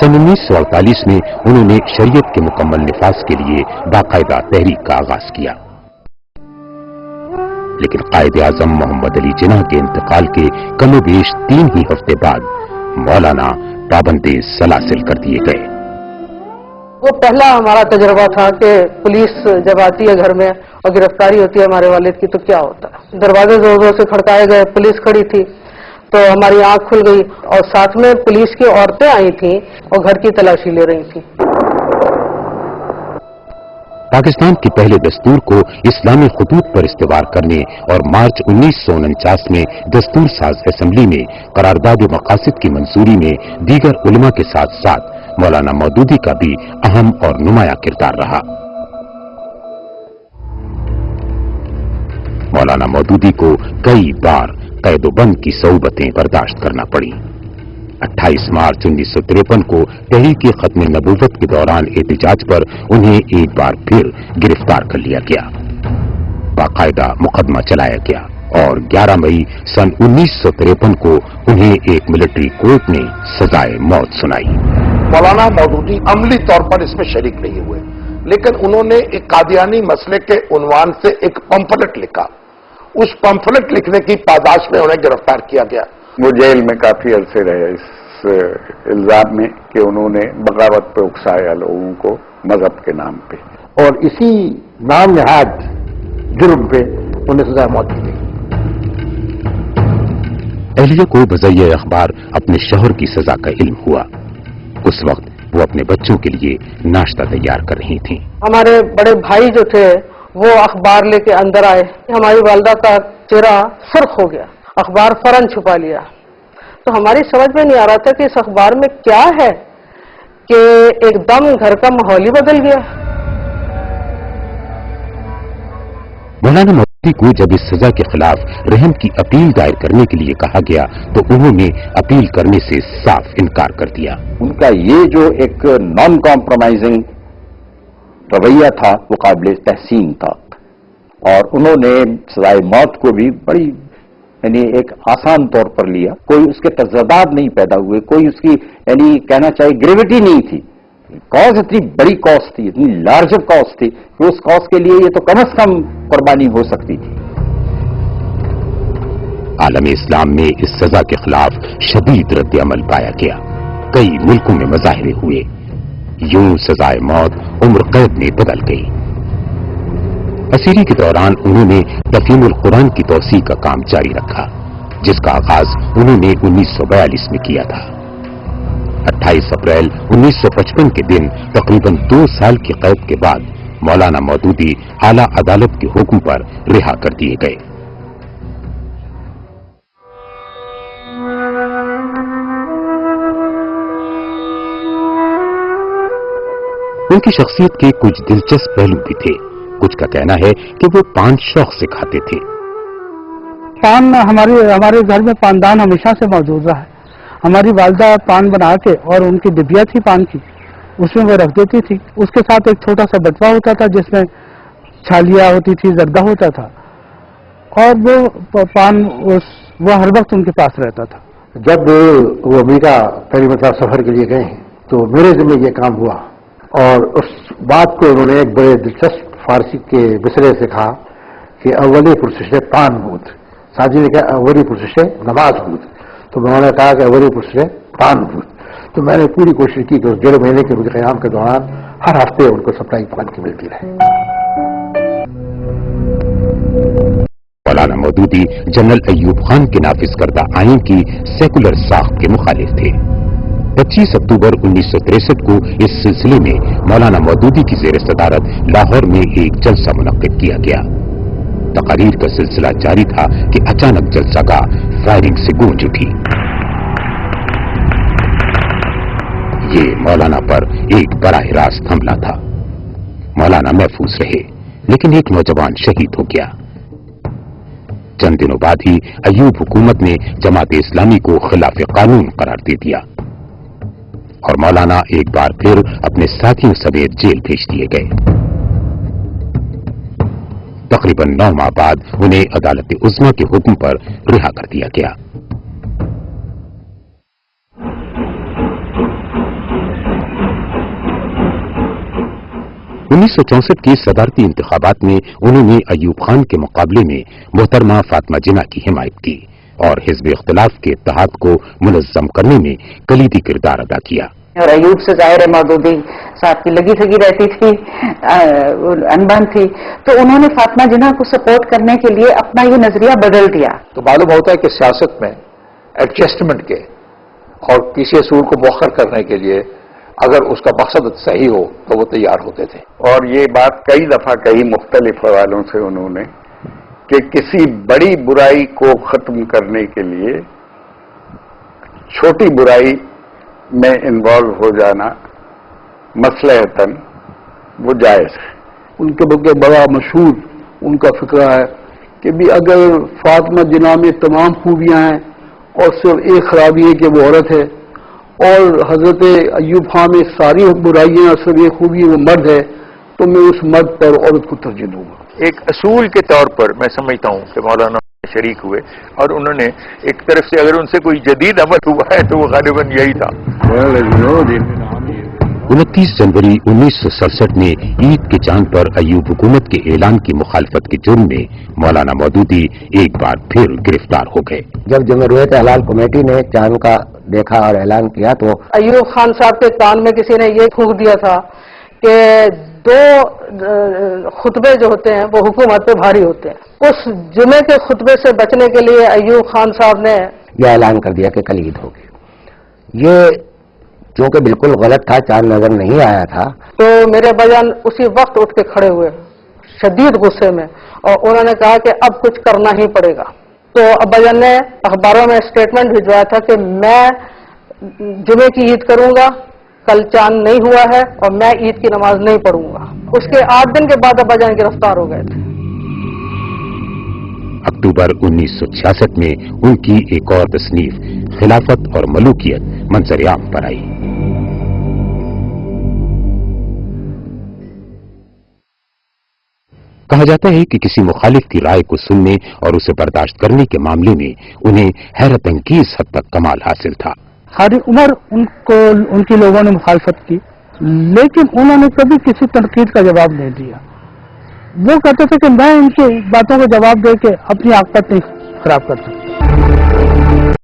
सन 1948 में उन्होंने शरीयत के मुकम्मल निफाज के लिए बाकायदा तहरीक का आगाज किया। लेकिन कायद-ए-आज़म मोहम्मद अली जिन्ना के इंतकाल के कमोबेश 3 ही हफ्ते बाद मौलाना पाबंदे सलासिल कर दिए गए। वो पहला हमारा तजर्बा था कि पुलिस जब आती है घर में और गिरफ्तारी होती है हमारे वालिद की तो क्या होता है। दरवाजे जोर जोर से खड़काए गए, पुलिस खड़ी थी तो हमारी आंख खुल गई और साथ में पुलिस की औरतें आई थीं और घर की तलाशी ले रही थीं। पाकिस्तान के पहले दस्तूर को इस्लामी खतूत पर इस्तेवार करने और मार्च 1949 में दस्तूर साज असेंबली में करारदाद मकासिद की मंजूरी में दीगर उलमा के साथ साथ मौलाना मौदूदी का भी अहम और नुमाया किरदार रहा। मौलाना मौदूदी को कई बार कैदोबंद की सऊबतें बर्दाश्त करना पड़ी। 28 मार्च 1953 को तहरीक खत्म नबूवत के दौरान एहतजाज पर उन्हें एक बार फिर गिरफ्तार कर लिया गया। बाकायदा मुकदमा चलाया गया और 11 मई सन 1953 को उन्हें एक मिलिट्री कोर्ट ने सजाए मौत सुनाई। मौलाना मौदूदी अमली तौर पर इसमें शरीक नहीं हुए, लेकिन उन्होंने एक कादियानी मसले के उन्वान से एक पंफलेट लिखा। उस पंफलेट लिखने की पादाश में उन्हें गिरफ्तार किया गया। वो जेल में काफी अरसे रहे इस इल्जाम में कि उन्होंने बगावत पे उकसाया लोगों को मजहब के नाम पे, और इसी नाम नहाद जुर्म पे उन्हें सजा मौत दी गई। अहलिया को बज़रिए अखबार अपने शौहर की सजा का इल्म हुआ। उस वक्त वो अपने बच्चों के लिए नाश्ता तैयार कर रही थीं। हमारे बड़े भाई जो थे वो अखबार लेके अंदर आए। हमारी वालदा का चेहरा सुर्ख हो गया, अखबार फौरन छुपा लिया। तो हमारी समझ में नहीं आ रहा था कि इस अखबार में क्या है कि एकदम घर का माहौल ही बदल गया। मौलाना मौदूदी को जब इस सजा के खिलाफ रहम की अपील दायर करने के लिए कहा गया तो उन्होंने अपील करने से साफ इनकार कर दिया। उनका ये जो एक नॉन कॉम्प्रोमाइजिंग रवैया था वो काबिल तहसीन था, और उन्होंने सजाए मौत को भी बड़ी यानी एक आसान तौर पर लिया। कोई उसके तज़दाद नहीं पैदा हुए, कोई उसकी यानी कहना चाहिए ग्रेविटी नहीं थी। कॉज इतनी बड़ी कॉज थी, इतनी लार्जर कॉज थी कि उस कॉज के लिए ये तो कम से कम कुर्बानी हो सकती थी। आलम इस्लाम में इस सजा के खिलाफ शदीद रद्द अमल पाया गया। कई मुल्कों में मुजाहिरे हुए। यूं सजाए मौत उम्र कैद में बदल गई। असीरी के दौरान उन्होंने तफहीमुल कुरान की तौसीह का काम जारी रखा, जिसका आगाज उन्होंने 1942 में किया था। 28 अप्रैल 1955 के दिन तकरीबन 2 साल की कैद के बाद मौलाना मौदूदी आला अदालत के हुक्म पर रिहा कर दिए गए। उनकी शख्सियत के कुछ दिलचस्प पहलू भी थे। कुछ का कहना है कि वो पान शौक से खाते थे। पान हमारे घर में पानदान हमेशा से मौजूद रहा है। हमारी वालदा पान बना के, और उनकी डिबिया थी पान की, उसमें वो रख देती थी। उसके साथ एक छोटा सा बटवा होता था जिसमें छालिया होती थी, जर्दा होता था, और वो पान वो हर वक्त उनके पास रहता था। जब वो अमेरिका पहली मतलब सफर के लिए गए तो मेरे ज़िम्मे ये काम हुआ, और उस बात को उन्होंने एक बड़े दिलचस्प फारसी के मिसरे से कहा कि अव्वली पुरसिश पान बूद, साजी ने कहा अव्वली पुरसिश नमाज बूद, तो उन्होंने कहा कि अव्वली पुरसिश पान बूद। तो मैंने पूरी कोशिश की कि उस 1.5 महीने के मुझे क़याम के दौरान हर हफ्ते उनको सप्लाई पान की मिलती रहे। मौलाना मौदूदी जनरल अय्यूब खान के नाफिज करदा आइन की सेकुलर साख्त के मुखालिफ थे। 25 अक्टूबर 1963 को इस सिलसिले में मौलाना मौदूदी की ज़ेर सदारत लाहौर में एक जलसा मुनक्किद किया गया। तकारीर का सिलसिला जारी था कि अचानक जलसागाह फायरिंग से गूंज उठी। ये मौलाना पर एक बराह रास्त हमला था। मौलाना महफूज रहे, लेकिन एक नौजवान शहीद हो गया। चंद दिनों बाद ही अय्यूब हुकूमत ने जमात इस्लामी को खिलाफ कानून करार दे दिया और मौलाना एक बार फिर अपने साथियों समेत जेल भेज दिए गए। तकरीबन 9 माह बाद उन्हें अदालत उज़्मा के हुक्म पर रिहा कर दिया गया। 1964 के सदारती इंतखाबात में उन्होंने अयूब खान के मुकाबले में मोहतरमा फातिमा जिन्ना की हिमायत की और हिज़्ब इख्तिलाफ के इत्तेहाद को मुनज़्ज़म करने में कलीदी किरदार अदा किया। और अयूब से ज़ाहिर है मौदूदी साहब की लगी थगी रहती थी, अनबन थी, तो उन्होंने फातिमा जिन्ना को सपोर्ट करने के लिए अपना ये नजरिया बदल दिया। तो मालूम होता है कि सियासत में एडजस्टमेंट के और किसी असूल को मौखर करने के लिए अगर उसका मकसद सही हो तो वो तैयार होते थे। और ये बात कई दफा कही मुख्तलिफ हवालों से उन्होंने कि किसी बड़ी बुराई को खत्म करने के लिए छोटी बुराई में इन्वॉल्व हो जाना मसलहतन वो जायज है। उनके बगैर बड़ा मशहूर उनका फिक्रा है कि भी अगर फातिमा जिन्ना में तमाम खूबियां हैं और सिर्फ एक खराबी है कि वो औरत है, और हजरत अयूब खान में सारी बुराइयां और सिर्फ एक खूबी वो मर्द है, तो मैं उस मर्द पर औरत को तरजीह दूंगा। एक असूल के तौर पर मैं समझता हूँ कि मौलाना शरीक हुए और उन्होंने एक तरफ से अगर उनसे कोई जदीद अमल हुआ है तो वो गालिबन यही था। 29 जनवरी 1967 में ईद के चांद पर अयूब हुकूमत के ऐलान की मुखालफत के जुर्म में मौलाना मौदूदी एक बार फिर गिरफ्तार हो गए। जब जमहूरियत हलाल कमेटी ने चांद का देखा और ऐलान किया तो अयूब खान साहब के कान में किसी ने ये फूंक दिया था कि 2 खुतबे जो होते हैं वो हुकूमत पे भारी होते हैं। उस जुमे के खुतबे से बचने के लिए अयूब खान साहब ने यह ऐलान कर दिया कि कल ईद होगी। ये क्योंकि बिल्कुल गलत था, चांद नजर नहीं आया था, तो मेरे बयान उसी वक्त उठ के खड़े हुए शदीद गुस्से में, और उन्होंने कहा कि अब कुछ करना ही पड़ेगा। तो अब्बाजान ने अखबारों में स्टेटमेंट भिजवाया था कि मैं जुमे की ईद करूंगा, कल चांद नहीं हुआ है और मैं ईद की नमाज नहीं पढ़ूंगा। उसके 8 दिन के बाद अब्बाजान गिरफ्तार हो गए थे। अक्टूबर 1966 में उनकी एक और तसनीफ खिलाफत और मलूकियत मंजर-ए-आम पर आई। कहा जाता है कि किसी मुखालिफ की राय को सुनने और उसे बर्दाश्त करने के मामले में उन्हें हैरत अंगेज हद तक कमाल हासिल था। सारी उम्र उनकी लोगों ने मुखालफत की, लेकिन उन्होंने कभी किसी तनकीद का जवाब नहीं दिया। वो कहते थे कि मैं इनकी बातों का जवाब दे के अपनी आकत नहीं खराब कर सकता।